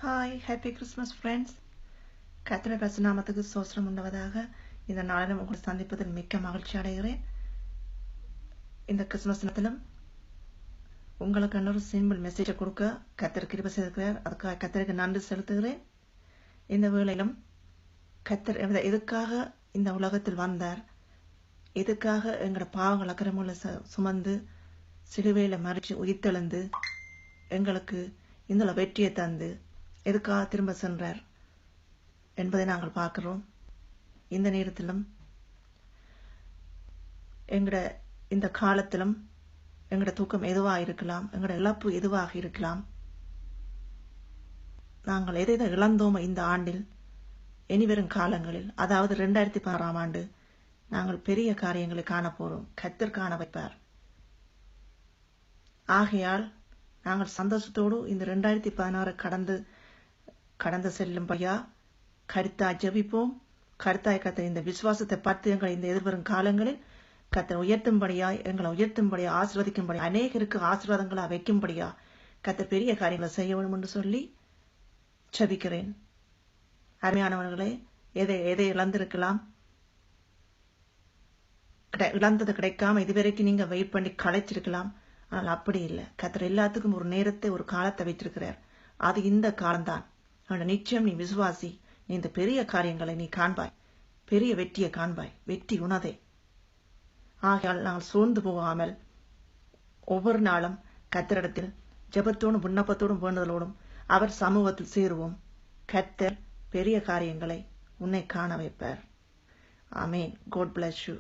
Hi happy Christmas friends. கர்த்தருடைய பரிசுத்த நாமத்துக்கு ஸ்தோத்திரம் உண்டாவதாக. இந்த நாளிலும் உங்களை சந்திப்பதில் மிக்க மகிழ்ச்சி அடைகிறேன். இந்த கிறிஸ்மஸ் தினத்திலும் உங்களுக்கு இன்னொரு சிம்பிள் மெசேஜை கொடுக்க கர்த்தர் கிருபை செய்திருக்கிறார். அதுக்காக கர்த்தருக்கு நன்றி செலுத்துகிறேன். இந்த வேளையிலும் கர்த்தர் எதுக்காக இந்த உலகத்தில் வந்தார், எதுக்காக எங்களோட பாவங்கள் அக்கிரமங்களை சுமந்து சிலுவையில் மறித்து உயிர்த்தெழுந்து எங்களுக்கு இந்த வெற்றியை தந்து எதுக்காக திரும்ப சென்றார் என்பதை நாங்கள் பார்க்கிறோம். இந்த நேரத்திலும் எங்கட இந்த காலத்திலும் எங்கட தூக்கம் எதுவாக இருக்கலாம், எங்கட இழப்பு எதுவாக இருக்கலாம், நாங்கள் எதை இழந்தோமோ இந்த ஆண்டில் இனிவரும் காலங்களில், அதாவது 2016 ஆண்டு நாங்கள் பெரிய காரியங்களை காணப்போறோம். கர்த்தர் காண வைப்பார். ஆகையால் நாங்கள் சந்தோஷத்தோடு இந்த 2016 கடந்து செல்லும்படியா கருத்தாய் ஜெபிப்போம். கருத்தாய் கர்த்தர் இந்த விசுவாசத்தை பார்த்து எங்களை இந்த எதிர்வரும் காலங்களில் கர்த்தர் உயர்த்தும்படியாய், எங்களை உயர்த்தும்படியா, ஆசீர்வதிக்கும்படியா, அநேகருக்கு ஆசீர்வாதங்களா வைக்கும்படியா கர்த்தர் பெரிய காரியங்களை செய்ய வேண்டும் என்று சொல்லி ஜெபிக்கிறேன். அருமையானவர்களே, எதை இழந்திருக்கலாம், இழந்தது கிடைக்காம இதுவரைக்கும் நீங்க வெயிட் பண்ணி களைச்சிருக்கலாம். ஆனால் அப்படி இல்லை. கர்த்தர் எல்லாத்துக்கும் ஒரு நேரத்தை, ஒரு காலத்தை வைத்திருக்கிறார். அது இந்த காலம்தான். நிச்சயம் நீ விசுவாசி, நீ இந்த பெரிய காரியங்களை நீ காண்பாய், பெரிய வெற்றியை காண்பாய், வெற்றி உனதே. ஆகையால் நாங்கள் சோர்ந்து போகாமல் ஒவ்வொரு நாளும் கர்த்தரிடத்தில் ஜெபத்தோடும் விண்ணப்பத்தோடும் வேண்டுதலோடும் அவர் சமூகத்தில் சேருவோம். கர்த்தர் பெரிய காரியங்களை உன்னை காண வைப்பார். ஆமென். God bless you.